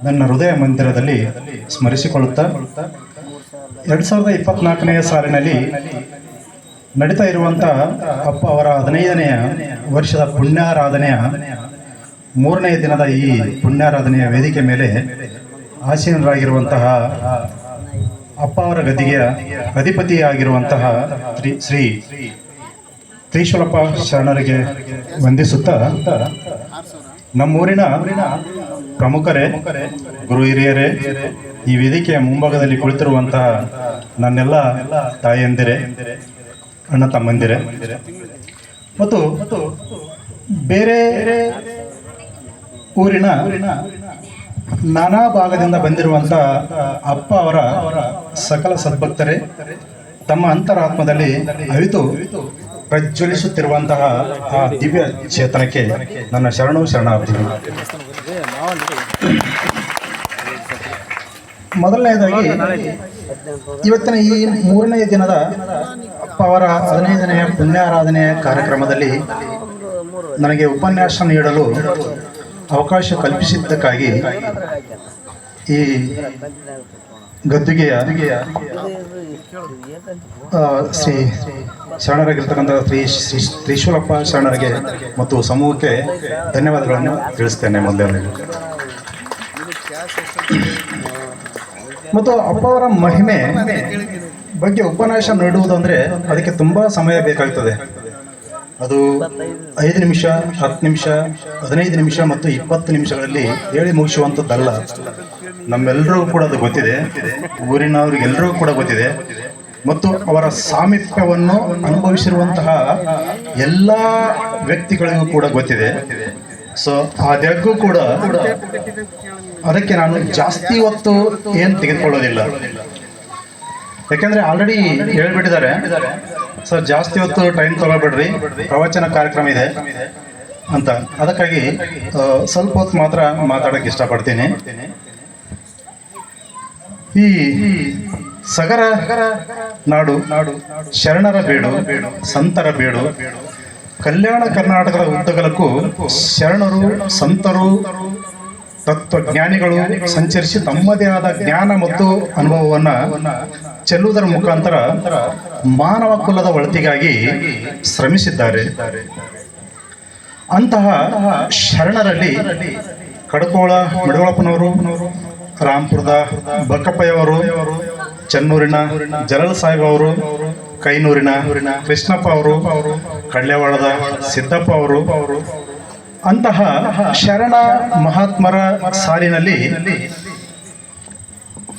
ನನ್ನ ಹೃದಯ ಮಂದಿರದಲ್ಲಿ ಸ್ಮರಿಸಿಕೊಳ್ಳುತ್ತಾ 2024ನೇ ಸಾಲಿನಲ್ಲಿ ನಡೀತಾ ಇರುವಂಥ ಅಪ್ಪ ಅವರ 15ನೆಯ ವರ್ಷದ ಪುಣ್ಯಾರಾಧನೆಯ 3ನೇ ದಿನದ ಈ ಪುಣ್ಯಾರಾಧನೆಯ ವೇದಿಕೆ ಮೇಲೆ ಆಸೀನರಾಗಿರುವಂತಹ ಅಪ್ಪ ಅವರ ಗದ್ದಿಗೆಯ ಅಧಿಪತಿಯಾಗಿರುವಂತಹ ಶ್ರೀ ತ್ರಿಶೂಲಪ್ಪ ಶರಣರಿಗೆ ವಂದಿಸುತ್ತಾ ನಮ್ಮೂರಿನ ಪ್ರಮುಖರೇ, ಗುರು ಹಿರಿಯರೇ, ಈ ವೇದಿಕೆಯ ಮುಂಭಾಗದಲ್ಲಿ ಕುಳಿತಿರುವಂತಹ ನನ್ನೆಲ್ಲ ತಾಯಂದಿರೇ, ಅಣ್ಣ ತಮ್ಮಂದಿರೇ ಮತ್ತು ಬೇರೆ ಊರಿನ ನಾನಾ ಭಾಗದಿಂದ ಬಂದಿರುವಂಥ ಅಪ್ಪ ಅವರ ಸಕಲ ಸದ್ಭಕ್ತರೇ, ತಮ್ಮ ಅಂತರಾತ್ಮದಲ್ಲಿ ಅವಿತು ಪ್ರಜ್ವಲಿಸುತ್ತಿರುವಂತಹ ಆ ದಿವ್ಯ ಚೇತನಕ್ಕೆ ನನ್ನ ಶರಣಾರ್ಥಿಗಳು. ಮೊದಲನೆಯದಾಗಿ ಇವತ್ತಿನ ಈ 3ನೇ ದಿನದ ಅಪ್ಪ ಅವರ 15ನೆಯ ಪುಣ್ಯಾರಾಧನೆಯ ಕಾರ್ಯಕ್ರಮದಲ್ಲಿ ನನಗೆ ಉಪನ್ಯಾಸ ನೀಡಲು ಅವಕಾಶ ಕಲ್ಪಿಸಿದ್ದಕ್ಕಾಗಿ ಈ ಗದ್ದಿಗೆಯ ಶ್ರೀ ಶರಣರಾಗಿರ್ತಕ್ಕಂಥ ಶ್ರೀ ತ್ರಿಶೂಲಪ್ಪ ಶರಣರಿಗೆ ಮತ್ತು ಸಮೂಹಕ್ಕೆ ಧನ್ಯವಾದಗಳನ್ನು ತಿಳಿಸ್ತೇನೆ. ಮೊದಲನೇ ಮತ್ತು ಅಪ್ಪ ಅವರ ಮಹಿಮೆ ಬಗ್ಗೆ ಉಪನ್ಯಾಸ ನೀಡುವುದಂದರೆ ಅದಕ್ಕೆ ತುಂಬ ಸಮಯ ಬೇಕಾಗ್ತದೆ. ಅದು 5 ನಿಮಿಷ, 10 ನಿಮಿಷ, 15 ನಿಮಿಷ ಮತ್ತು 20 ನಿಮಿಷಗಳಲ್ಲಿ ಹೇಳಿ ಮುಗಿಸುವಂಥದ್ದಲ್ಲ. ನಮ್ಮೆಲ್ಲರಿಗೂ ಕೂಡ ಅದು ಗೊತ್ತಿದೆ, ಊರಿನವ್ರಿಗೆಲ್ಲರಿಗೂ ಕೂಡ ಗೊತ್ತಿದೆ ಮತ್ತು ಅವರ ಸಾಮೀಪ್ಯವನ್ನು ಅನುಭವಿಸಿರುವಂತಹ ಎಲ್ಲ ವ್ಯಕ್ತಿಗಳಿಗೂ ಕೂಡ ಗೊತ್ತಿದೆ. ಸೊ ಆದಾಗ್ಯೂ ಕೂಡ ಅದಕ್ಕೆ ನಾನು ಜಾಸ್ತಿ ಹೊತ್ತು ಏನು ತೆಗೆದುಕೊಳ್ಳೋದಿಲ್ಲ, ಯಾಕೆಂದರೆ ಆಲ್ರೆಡಿ ಹೇಳ್ಬಿಟ್ಟಿದ್ದಾರೆ. ಸೊ ಜಾಸ್ತಿ ಹೊತ್ತು ಟೈಮ್ ತಗೊಳ್ಬೇಡ್ರಿ, ಪ್ರವಚನ ಕಾರ್ಯಕ್ರಮ ಇದೆ ಅಂತ. ಅದಕ್ಕಾಗಿ ಸ್ವಲ್ಪ ಹೊತ್ತು ಮಾತ್ರ ಮಾತಾಡೋಕ್ಕೆ ಇಷ್ಟಪಡ್ತೀನಿ. ಈ ಸಗರ ನಾಡು, ಶರಣರ ಬೀಡು, ಸಂತರ ಬೀಡು, ಕಲ್ಯಾಣ ಕರ್ನಾಟಕದ ಉದ್ದಗಲಕ್ಕೂ ಶರಣರು, ಸಂತರು, ತತ್ವಜ್ಞಾನಿಗಳು ಸಂಚರಿಸಿ ತಮ್ಮದೇ ಆದ ಜ್ಞಾನ ಮತ್ತು ಅನುಭವವನ್ನು ಚೆಲ್ಲುವುದರ ಮುಖಾಂತರ ಮಾನವ ಕುಲದ ಒಳಿತಿಗಾಗಿ ಶ್ರಮಿಸಿದ್ದಾರೆ. ಅಂತಹ ಶರಣರಲ್ಲಿ ಕಡಕೋಳ ಮಡಿವಾಳಪ್ಪನವರು, ರಾಂಪುರದ ಬಕ್ಕಪ್ಪಯ್ಯವರು, ಚೆನ್ನೂರಿನ ಜಲಲ್ ಸಾಹೇಬ್ ಅವರು, ಕೈನೂರಿನ ಕೃಷ್ಣಪ್ಪ ಅವರು, ಕಡ್ಲೆವಾಳದ ಸಿದ್ದಪ್ಪ ಅವರು, ಅಂತಹ ಶರಣ ಮಹಾತ್ಮರ ಸಾಲಿನಲ್ಲಿ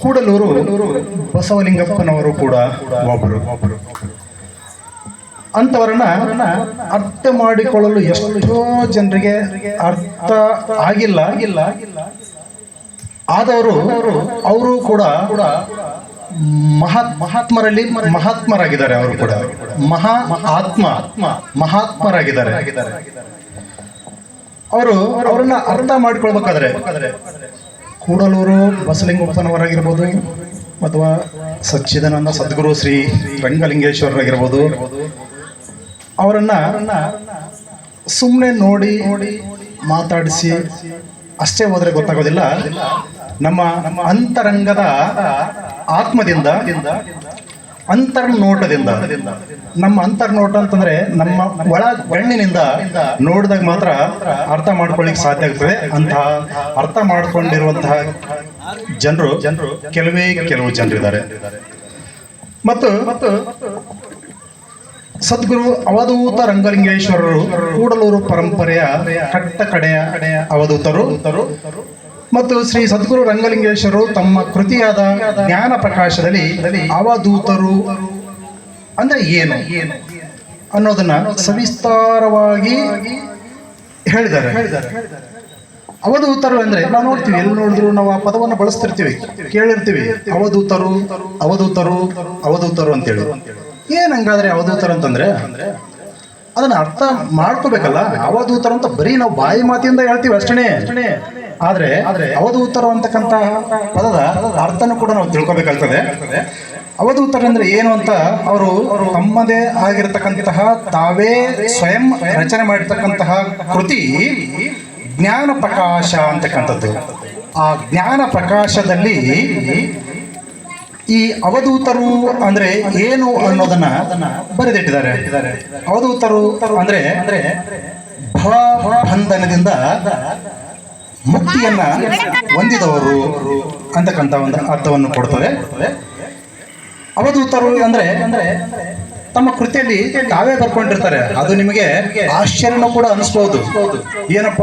ಕೂಡಲೂರು ಬಸವಲಿಂಗಪ್ಪನವರು ಕೂಡ ಒಬ್ಬರು. ಅಂಥವರನ್ನ ಅರ್ಥ ಮಾಡಿಕೊಳ್ಳಲು ಎಷ್ಟೋ ಜನರಿಗೆ ಅರ್ಥ ಆಗಿಲ್ಲ. ಆದವರು ಅವರು ಕೂಡ ಮಹಾತ್ಮರಲ್ಲಿ ಮಹಾತ್ಮರಾಗಿದ್ದಾರೆ. ಅವರು ಕೂಡ ಮಹಾತ್ಮರಾಗಿದ್ದಾರೆ. ಅವರನ್ನ ಅರ್ಥ ಮಾಡಿಕೊಳ್ಬೇಕಾದ್ರೆ ಕೂಡಲೂರು ಬಸವಲಿಂಗಪ್ಪನವರಾಗಿರ್ಬೋದು ಅಥವಾ ಸಚ್ಚಿದಾನಂದ ಸದ್ಗುರು ಶ್ರೀ ರಂಗಲಿಂಗೇಶ್ವರರಾಗಿರ್ಬೋದು, ಅವರನ್ನ ಸುಮ್ಮನೆ ನೋಡಿ ಮಾತಾಡಿಸಿ ಅಷ್ಟೇ ಹೋದರೆ ಗೊತ್ತಾಗೋದಿಲ್ಲ. ನಮ್ಮ ಅಂತರಂಗದ ಆತ್ಮದಿಂದ, ಅಂತರ್ನೋಟದಿಂದ, ನಮ್ಮ ಅಂತರ್ನೋಟ ಅಂತಂದ್ರೆ ನಮ್ಮ ಒಳ ಕಣ್ಣಿನಿಂದ ನೋಡಿದಾಗ ಮಾತ್ರ ಅರ್ಥ ಮಾಡ್ಕೊಳ್ಳಿಕ್ಕೆ ಸಾಧ್ಯ ಆಗ್ತದೆ. ಅಂತಹ ಅರ್ಥ ಮಾಡ್ಕೊಂಡಿರುವಂತಹ ಜನರು ಕೆಲವು ಜನರಿದ್ದಾರೆ. ಮತ್ತು ಸದ್ಗುರು ಅವಧೂತ ರಂಗಲಿಂಗೇಶ್ವರರು ಕೂಡಲೂರು ಪರಂಪರೆಯ ಕಡೆಯ ಅವಧೂತರು ಮತ್ತು ಶ್ರೀ ಸದ್ಗುರು ರಂಗಲಿಂಗೇಶ್ವರರು ತಮ್ಮ ಕೃತಿಯಾದ ಜ್ಞಾನ ಪ್ರಕಾಶದಲ್ಲಿ ಅವಧೂತರು ಅಂದ್ರೆ ಏನು ಅನ್ನೋದನ್ನ ಸವಿಸ್ತಾರವಾಗಿ ಹೇಳಿದ್ದಾರೆ. ಅವಧೂತರು ಅಂದ್ರೆ ನಾವು ನೋಡ್ತೀವಿ, ಎಲ್ಲಿ ನೋಡಿದ್ರು ನಾವು ಆ ಪದವನ್ನು ಬಳಸ್ತಿರ್ತೀವಿ, ಕೇಳಿರ್ತೀವಿ, ಅವಧೂತರು ಅಂತೇಳಿ. ಏನಂಗಾದ್ರೆ ಅವಧೂತರು ಅಂತಂದ್ರೆ ಅದನ್ನ ಅರ್ಥ ಮಾಡ್ಕೋಬೇಕಲ್ಲ. ಅವಧೂತರು ಅಂತ ಬರೀ ನಾವು ಬಾಯಿ ಮಾತಿಂದ ಹೇಳ್ತೀವಿ ಅಷ್ಟೇ. ಆದ್ರೆ ಅವಧೂತರು ಅಂತಕ್ಕಂಥ ಪದದ ಅರ್ಥನೂ ಕೂಡ ನಾವು ತಿಳ್ಕೊಬೇಕಾಗ್ತದೆ. ಅವಧೂತರಂದ್ರೆ ಏನು ಅಂತ ಅವರು ತಮ್ಮದೇ ಆಗಿರತಕ್ಕಂತಹ ತಾವೇ ಸ್ವಯಂ ರಚನೆ ಮಾಡಿರ್ತಕ್ಕಂತಹ ಕೃತಿ ಜ್ಞಾನ ಪ್ರಕಾಶ ಅಂತಕ್ಕಂಥದ್ದು. ಆ ಜ್ಞಾನ ಪ್ರಕಾಶದಲ್ಲಿ ಈ ಅವಧೂತರು ಅಂದ್ರೆ ಏನು ಅನ್ನೋದನ್ನ ಬರೆದಿಟ್ಟಿದ್ದಾರೆ. ಅವಧೂತರು ಅಂದ್ರೆ ಭವಬಂಧನದಿಂದ ಮುಕ್ತಿಯನ್ನ ಹೊಂದಿದವರು ಅಂತಕ್ಕಂಥ ಒಂದು ಅರ್ಥವನ್ನು ಕೊಡ್ತದೆ. ಅವಧೂತರು ಅಂದ್ರೆ ತಮ್ಮ ಕೃತಿಯಲ್ಲಿ ತಾವೇ ಬರ್ಕೊಂಡಿರ್ತಾರೆ. ಅದು ನಿಮಗೆ ಆಶ್ಚರ್ಯನೂ ಕೂಡ ಅನಿಸ್ಬಹುದು. ಏನಪ್ಪ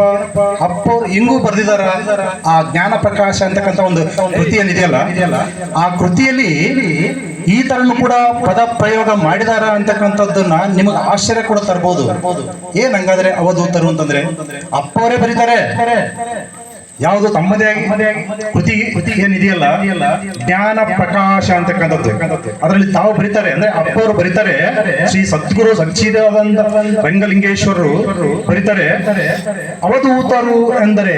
ಅಪ್ಪವ್ರು ಹಿಂಗೂ ಬರ್ದಿದಾರ ಆ ಜ್ಞಾನ ಪ್ರಕಾಶ ಅಂತಕ್ಕಂಥ ಒಂದು ಕೃತಿ ಏನಿದೆಯಲ್ಲ, ಆ ಕೃತಿಯಲ್ಲಿ ಈ ತರನು ಕೂಡ ಪದ ಪ್ರಯೋಗ ಮಾಡಿದಾರ ಅಂತಕ್ಕಂಥದ್ದನ್ನ ನಿಮಗೆ ಆಶ್ಚರ್ಯ ಕೂಡ ತರಬಹುದು. ಏನ್ ಹಂಗಾದ್ರೆ ಅವಧೂತರು ಅಂತಂದ್ರೆ ಅಪ್ಪವರೇ ಬರೀತಾರೆ. ಯಾವುದು ತಮ್ಮದೇ ಆಗಿ ಕೃತಿ ಏನಿದೆಯಲ್ಲ ಜ್ಞಾನ ಪ್ರಕಾಶ ಅಂತಕ್ಕಂಥದ್ದು, ಅದರಲ್ಲಿ ತಾವು ಬರೀತಾರೆ. ಅಂದ್ರೆ ಅಪ್ಪವರು ಬರೀತಾರೆ, ಶ್ರೀ ಸದ್ಗುರು ಸಚ್ಚಿದಾನಂದ ರಂಗಲಿಂಗೇಶ್ವರರು ಬರೀತಾರೆ, ಅವಧೂತರು ಎಂದರೆ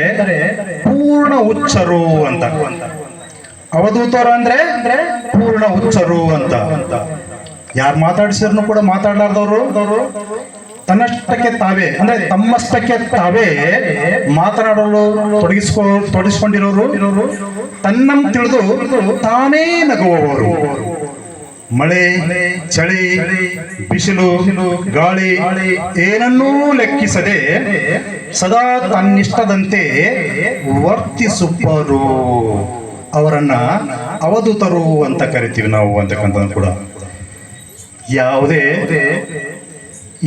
ಪೂರ್ಣ ಹುಚ್ಚರು ಅಂತ. ಅವಧೂತರು ಅಂದ್ರೆ ಪೂರ್ಣ ಹುಚ್ಚರು ಅಂತ. ಯಾರು ಮಾತಾಡಿಸಿದ್ರು ಕೂಡ ಮಾತಾಡ್ಲಾರ್ದವರು ತನ್ನಷ್ಟಕ್ಕೆ ತಾವೇ ಅಂದ್ರೆ ತಮ್ಮಷ್ಟಕ್ಕೆ ತಾವೇ ಮಾತನಾಡಲು ತೊಡಗಿಸ್ಕೊಂಡಿರೋರು, ತನ್ನನ್ನು ತಿಳಿದು ತಾನೇ ನಗುವವರು. ಮಳೆ, ಚಳಿ, ಬಿಸಿಲು, ಗಾಳಿ ಏನನ್ನೂ ಲೆಕ್ಕಿಸದೆ ಸದಾ ತನ್ನಿಷ್ಟದಂತೆ ವರ್ತಿಸುವರು. ಅವರನ್ನ ಅವಧೂತರು ಅಂತ ಕರಿತೀವಿ ನಾವು ಅಂತಕ್ಕಂಥದ್ದು ಕೂಡ. ಯಾವುದೇ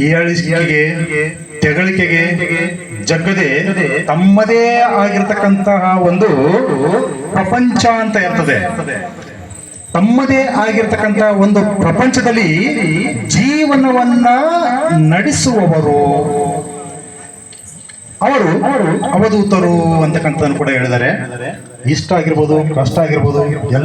ಏಳಿಗೆಗೆ ತೆಗಳಿಕೆಗೆ ಜಗ್ಗದೆ ತಮ್ಮದೇ ಆಗಿರ್ತಕ್ಕಂತಹ ಒಂದು ಪ್ರಪಂಚ ಅಂತ ಇರ್ತದೆ. ತಮ್ಮದೇ ಆಗಿರ್ತಕ್ಕಂತಹ ಒಂದು ಪ್ರಪಂಚದಲ್ಲಿ ಜೀವನವನ್ನ ನಡೆಸುವವರು ಅವರು ಅವಧೂತರು ಅಂತಕ್ಕಂಥದ್ದನ್ನು ಕೂಡ ಹೇಳಿದ್ದಾರೆ. ಇಷ್ಟ ಆಗಿರ್ಬೋದು, ಕಷ್ಟ ಆಗಿರ್ಬೋದು, ಎಲ್ಲ